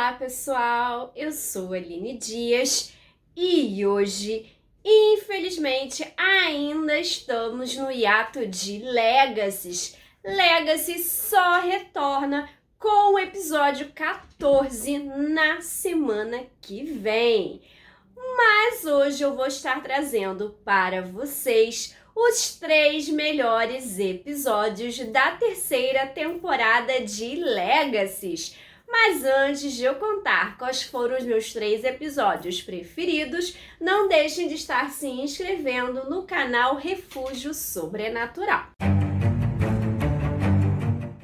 Olá pessoal, eu sou a Aline Dias e hoje, infelizmente, ainda estamos no hiato de Legacies. Legacy só retorna com o episódio 14 na semana que vem. Mas hoje eu vou estar trazendo para vocês os 3 melhores episódios da terceira temporada de Legacies. Mas antes de eu contar quais foram os meus 3 episódios preferidos, não deixem de estar se inscrevendo no canal Refúgio Sobrenatural.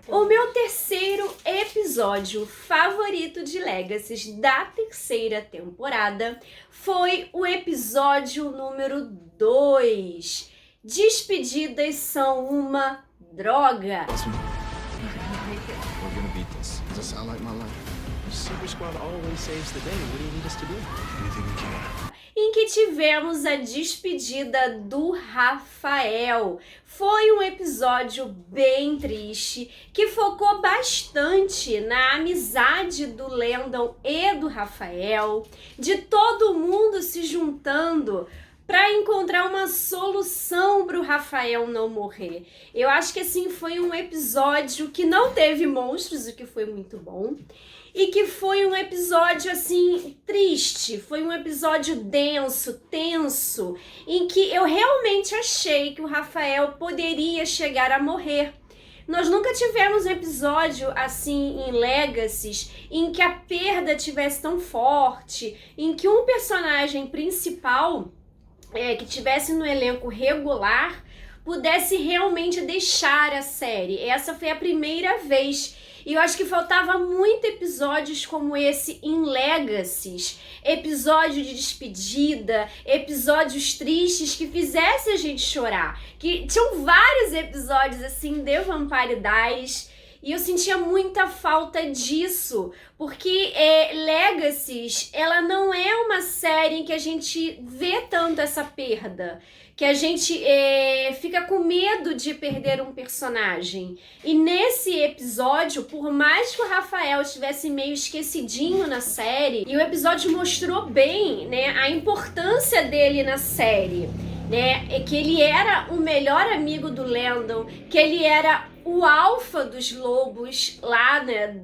O meu terceiro episódio favorito de Legacies da terceira temporada foi o episódio número 2. Despedidas são uma droga. We're gonna beat this. Does that sound like my life? Super Squad always saves the day. What do you need us to do? Anything we can. Em que tivemos a despedida do Rafael. Foi um episódio bem triste, que focou bastante na amizade do Landon e do Rafael, de todo mundo se juntando para encontrar uma solução para o Rafael não morrer. Eu acho que assim foi um episódio que não teve monstros, o que foi muito bom. E que foi um episódio, assim, triste. Foi um episódio denso, tenso, em que eu realmente achei que o Rafael poderia chegar a morrer. Nós nunca tivemos um episódio, assim, em Legacies, em que a perda tivesse tão forte, em que um personagem principal, que tivesse no elenco regular, pudesse realmente deixar a série. Essa foi a primeira vez. E eu acho que faltava muito episódios como esse em Legacies. Episódio de despedida, episódios tristes que fizessem a gente chorar. Que tinham vários episódios assim de Vampire Diaries. E eu sentia muita falta disso, porque Legacies, ela não é uma série em que a gente vê tanto essa perda, que a gente fica com medo de perder um personagem. E nesse episódio, por mais que o Rafael estivesse meio esquecidinho na série, e o episódio mostrou bem, né, a importância dele na série, né, que ele era o melhor amigo do Landon, que ele era o alfa dos lobos lá, né,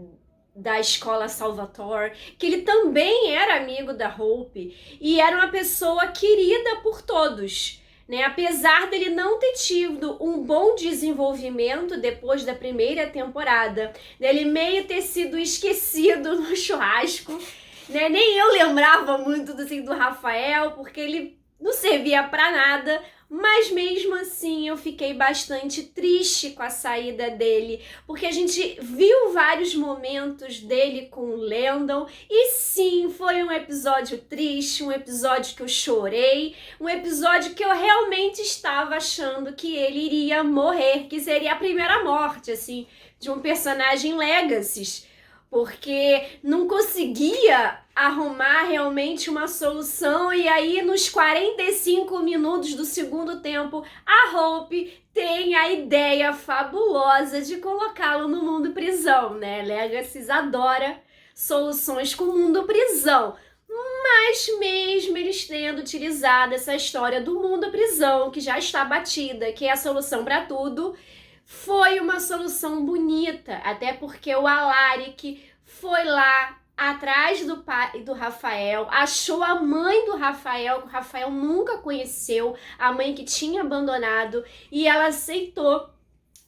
da escola Salvatore, que ele também era amigo da Hope e era uma pessoa querida por todos, né? Apesar dele não ter tido um bom desenvolvimento depois da primeira temporada, dele meio ter sido esquecido no churrasco, né? Nem eu lembrava muito assim, do Rafael, porque ele não servia pra nada. Mas mesmo assim eu fiquei bastante triste com a saída dele, porque a gente viu vários momentos dele com o Landon e sim, foi um episódio triste, um episódio que eu chorei, um episódio que eu realmente estava achando que ele iria morrer, que seria a primeira morte, assim, de um personagem Legacies, porque não conseguia arrumar realmente uma solução e aí nos 45 minutos do segundo tempo a Hope tem a ideia fabulosa de colocá-lo no mundo prisão, né? Legacies adora soluções com mundo prisão, mas mesmo eles tendo utilizado essa história do mundo prisão, que já está batida, que é a solução para tudo, foi uma solução bonita, até porque o Alaric foi lá atrás do pai do Rafael, achou a mãe do Rafael, que o Rafael nunca conheceu, a mãe que tinha abandonado, e ela aceitou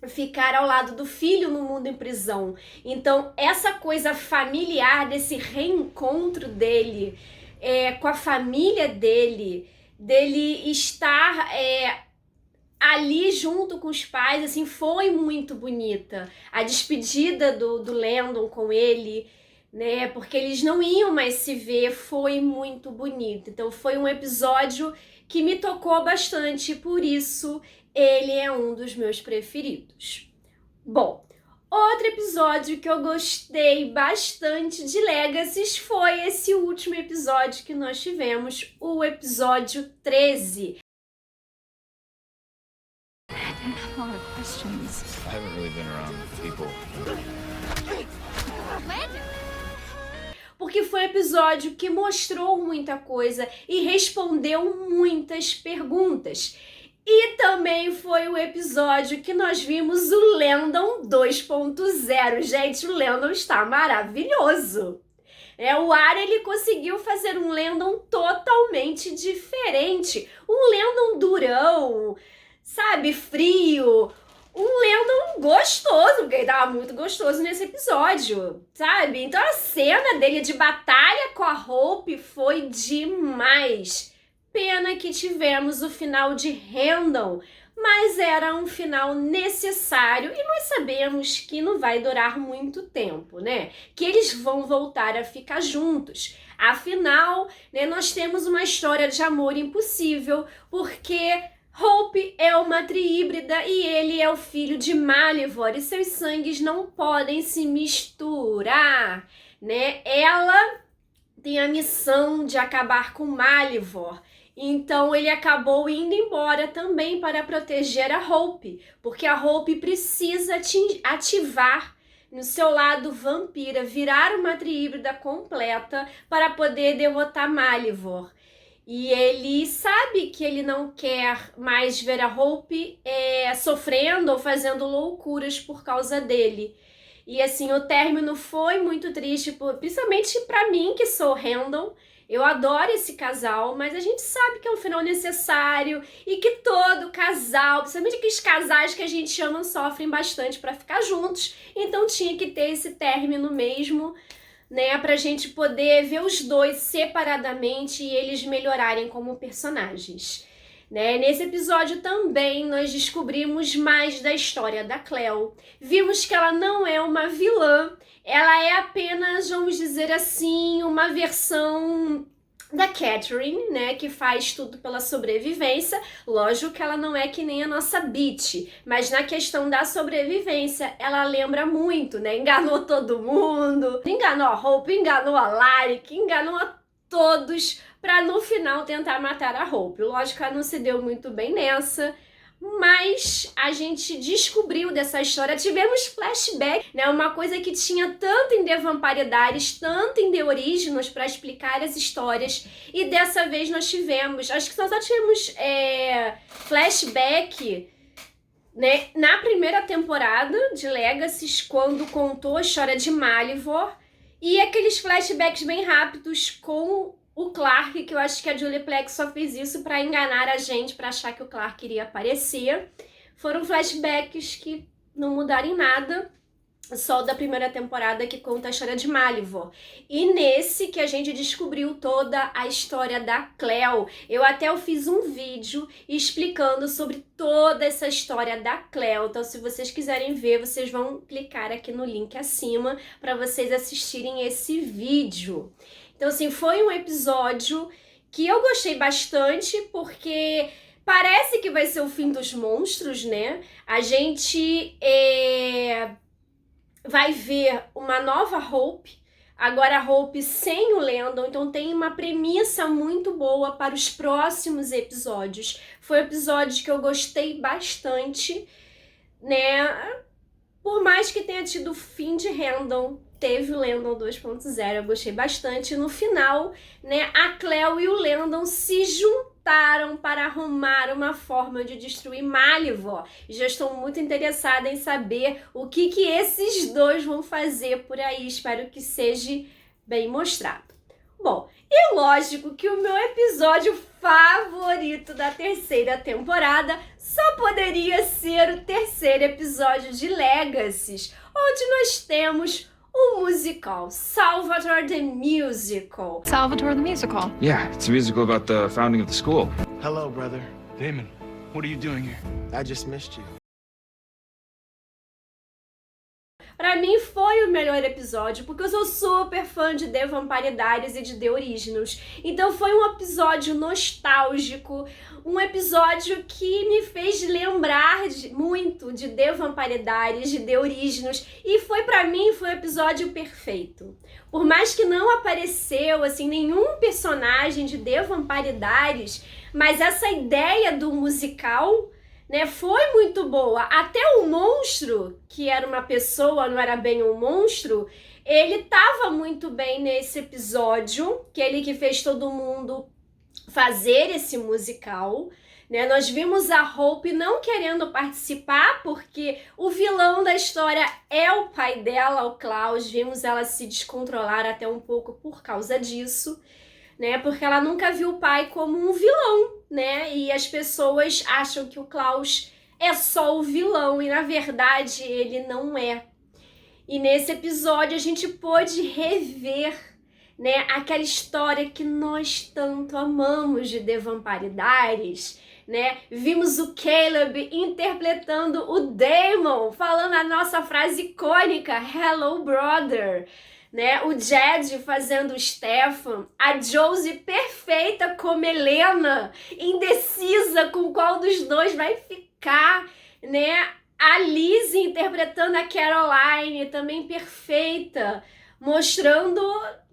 ficar ao lado do filho no mundo em prisão. Então, essa coisa familiar, desse reencontro dele com a família dele estar ali junto com os pais, assim, foi muito bonita. A despedida do Landon com ele, né, porque eles não iam mais se ver, foi muito bonito. Então foi um episódio que me tocou bastante, e por isso ele é um dos meus preferidos. Bom, outro episódio que eu gostei bastante de Legacies foi esse último episódio que nós tivemos, o episódio 13. I have a lot of questions. I haven't really been around people. que foi um episódio que mostrou muita coisa e respondeu muitas perguntas. E também foi o episódio que nós vimos o Landon 2.0. Gente, o Landon está maravilhoso. O Arya, ele conseguiu fazer um Landon totalmente diferente. Um Landon durão, sabe, frio. Um Landon gostoso, porque ele tava muito gostoso nesse episódio, sabe? Então a cena dele de batalha com a Hope foi demais. Pena que tivemos o final de Randall, mas era um final necessário e nós sabemos que não vai durar muito tempo, né? Que eles vão voltar a ficar juntos. Afinal, né, nós temos uma história de amor impossível, porque Hope é uma tri-híbrida e ele é o filho de Malivor e seus sangues não podem se misturar, né? Ela tem a missão de acabar com Malivor. Então ele acabou indo embora também para proteger a Hope, porque a Hope precisa ativar no seu lado vampira, virar uma tri-híbrida completa para poder derrotar Malivor. E ele sabe que ele não quer mais ver a Hope sofrendo ou fazendo loucuras por causa dele. E assim, o término foi muito triste, principalmente para mim, que sou Randall. Eu adoro esse casal, mas a gente sabe que é um final necessário e que todo casal, principalmente aqueles casais que a gente ama, sofrem bastante para ficar juntos. Então tinha que ter esse término mesmo, né, pra gente poder ver os dois separadamente e eles melhorarem como personagens. Né? Nesse episódio também nós descobrimos mais da história da Cleo. Vimos que ela não é uma vilã, ela é apenas, vamos dizer assim, uma versão da Catherine, né, que faz tudo pela sobrevivência. Lógico que ela não é que nem a nossa Beach, mas na questão da sobrevivência ela lembra muito, né? Enganou todo mundo, enganou a Hope, enganou a Lyric, enganou a todos para no final tentar matar a Hope. Lógico que ela não se deu muito bem nessa, mas a gente descobriu dessa história, tivemos flashback, né? Uma coisa que tinha tanto em The Vampire Diaries, tanto em The Originals para explicar as histórias, e dessa vez nós tivemos, acho que nós só tivemos flashback, né, na primeira temporada de Legacy, quando contou a história de Malivor, e aqueles flashbacks bem rápidos com o Clark, que eu acho que a Julie Plec só fez isso para enganar a gente, para achar que o Clark iria aparecer. Foram flashbacks que não mudaram em nada, só da primeira temporada que conta a história de Malivor. E nesse que a gente descobriu toda a história da Cleo. Eu fiz um vídeo explicando sobre toda essa história da Cleo. Então, se vocês quiserem ver, vocês vão clicar aqui no link acima para vocês assistirem esse vídeo. Então, assim, foi um episódio que eu gostei bastante, porque parece que vai ser o fim dos monstros, né? A gente vai ver uma nova Hope, agora a Hope sem o Landon, então tem uma premissa muito boa para os próximos episódios. Foi um episódio que eu gostei bastante, né? Por mais que tenha tido o fim de Randall, teve o Landon 2.0, eu gostei bastante. No final, né, a Cleo e o Landon se juntaram para arrumar uma forma de destruir Malivor. Já estou muito interessada em saber o que esses dois vão fazer por aí. Espero que seja bem mostrado. Bom, e lógico que o meu episódio favorito da terceira temporada só poderia ser o terceiro episódio de Legacy, onde nós temos o musical Salvatore the Musical. Salvatore the Musical. Yeah, it's a musical about the founding of the school. Hello, brother. Damon, what are you doing here? I just missed you. Pra mim foi o melhor episódio, porque eu sou super fã de The Vampire Diaries e de The Originals. Então foi um episódio nostálgico, um episódio que me fez lembrar muito de The Vampire Diaries, de The Originals, e pra mim foi o episódio perfeito. Por mais que não apareceu assim nenhum personagem de The Vampire Diaries, mas essa ideia do musical, né? Foi muito boa. Até o monstro, que era uma pessoa, não era bem um monstro, ele tava muito bem nesse episódio, que ele que fez todo mundo fazer esse musical, né? Nós vimos a Hope não querendo participar, porque o vilão da história é o pai dela, o Klaus. Vimos ela se descontrolar até um pouco por causa disso, né? Porque ela nunca viu o pai como um vilão, né? E as pessoas acham que o Klaus é só o vilão, e na verdade ele não é. E nesse episódio a gente pôde rever, né, aquela história que nós tanto amamos de The Vampire Diaries, né? Vimos o Caleb interpretando o Damon, falando a nossa frase icônica, Hello Brother, né? O Jed fazendo o Stefan, a Josie perfeita como Helena, indecisa com qual dos dois vai ficar, né? A Lizzie interpretando a Caroline, também perfeita, mostrando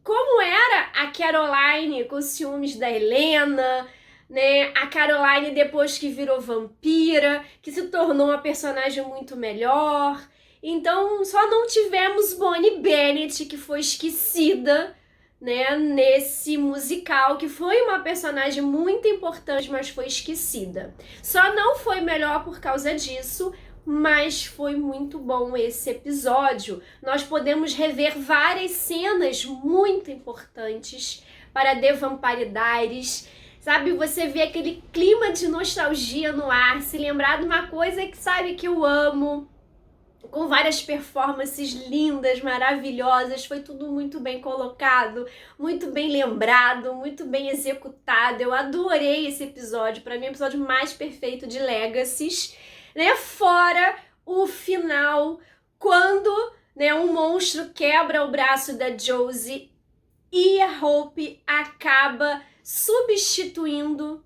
como era a Caroline com ciúmes da Helena, né? A Caroline depois que virou vampira, que se tornou uma personagem muito melhor. Então, só não tivemos Bonnie Bennett, que foi esquecida, né, nesse musical, que foi uma personagem muito importante, mas foi esquecida. Só não foi melhor por causa disso, mas foi muito bom esse episódio. Nós podemos rever várias cenas muito importantes para The Vampire Diaries. Sabe, você vê aquele clima de nostalgia no ar, se lembrar de uma coisa que sabe que eu amo, com várias performances lindas, maravilhosas, foi tudo muito bem colocado, muito bem lembrado, muito bem executado. Eu adorei esse episódio, para mim é o episódio mais perfeito de Legacies, né? Fora o final, quando, né, um monstro quebra o braço da Josie e a Hope acaba substituindo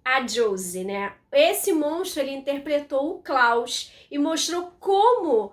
a Josie, né? Esse monstro, ele interpretou o Klaus e mostrou como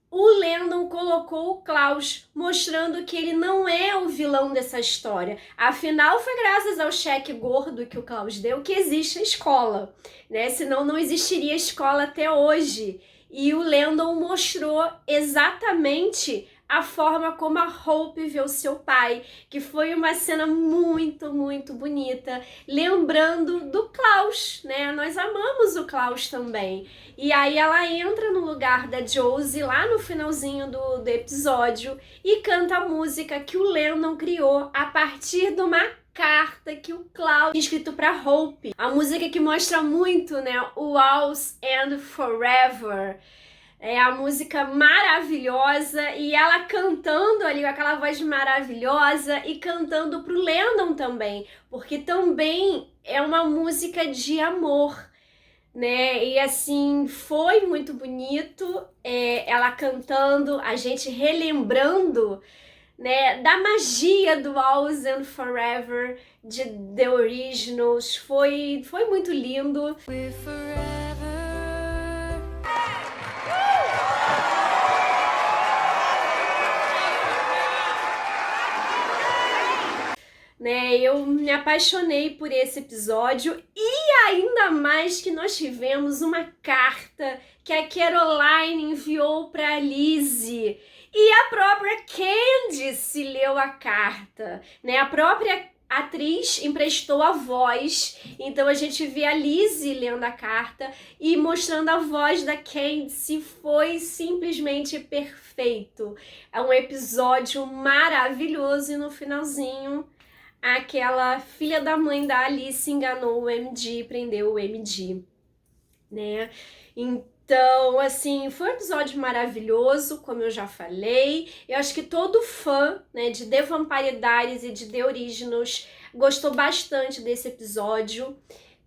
o Landon colocou o Klaus, mostrando que ele não é o vilão dessa história. Afinal, foi graças ao cheque gordo que o Klaus deu que existe a escola, né? Senão não existiria escola até hoje. E o Landon mostrou exatamente a forma como a Hope vê o seu pai, que foi uma cena muito, muito bonita, lembrando do Klaus, né? Nós amamos o Klaus também. E aí ela entra no lugar da Josie lá no finalzinho do episódio e canta a música que o Landon criou a partir de uma carta que o Klaus tinha escrito para Hope. A música que mostra muito, né, o Always and Forever. É a música maravilhosa e ela cantando ali com aquela voz maravilhosa e cantando pro Landon também, porque também é uma música de amor, né? E assim, foi muito bonito, ela cantando, a gente relembrando, né, da magia do Always and Forever, de The Originals. Foi muito lindo. Né, eu me apaixonei por esse episódio e ainda mais que nós tivemos uma carta que a Caroline enviou para a Lizzie e a própria Candice leu a carta, né? A própria atriz emprestou a voz, então a gente vê a Lizzie lendo a carta e mostrando a voz da Candice. Foi simplesmente perfeito. É um episódio maravilhoso e no finalzinho aquela filha da mãe da Alice enganou o MD, prendeu o MD, né? Então, assim, foi um episódio maravilhoso, como eu já falei. Eu acho que todo fã, né, de The Vampire Diaries e de The Originals gostou bastante desse episódio,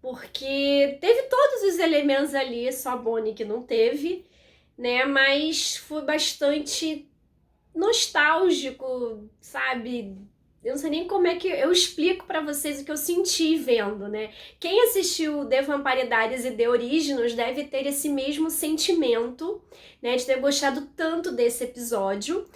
porque teve todos os elementos ali, só a Bonnie que não teve, né? Mas foi bastante nostálgico, sabe? Eu não sei nem como é que eu explico pra vocês o que eu senti vendo, né? Quem assistiu The Vampire Diaries e The Originals deve ter esse mesmo sentimento, né? De ter gostado tanto desse episódio.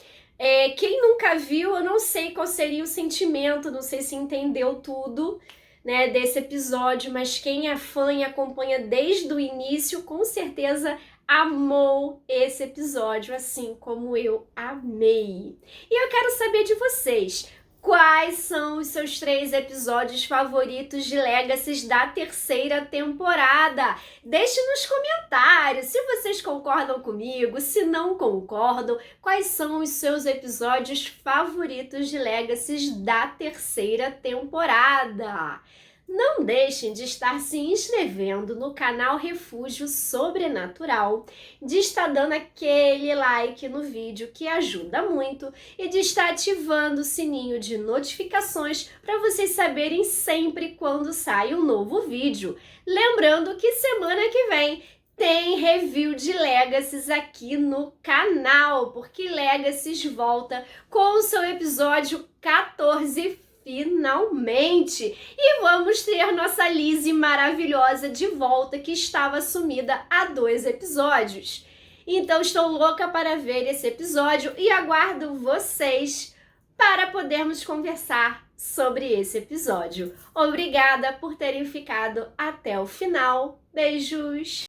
Quem nunca viu, eu não sei qual seria o sentimento, não sei se entendeu tudo, né, desse episódio, mas quem é fã e acompanha desde o início, com certeza amou esse episódio, assim como eu amei. E eu quero saber de vocês, quais são os seus 3 episódios favoritos de Legacy da terceira temporada? Deixe nos comentários se vocês concordam comigo, se não concordam, quais são os seus episódios favoritos de Legacy da terceira temporada. Não deixem de estar se inscrevendo no canal Refúgio Sobrenatural, de estar dando aquele like no vídeo que ajuda muito e de estar ativando o sininho de notificações para vocês saberem sempre quando sai um novo vídeo. Lembrando que semana que vem tem review de Legacy aqui no canal, porque Legacy volta com o seu episódio 14 finalmente! E vamos ter nossa Lizzie maravilhosa de volta, que estava sumida há 2 episódios. Então estou louca para ver esse episódio e aguardo vocês para podermos conversar sobre esse episódio. Obrigada por terem ficado até o final. Beijos!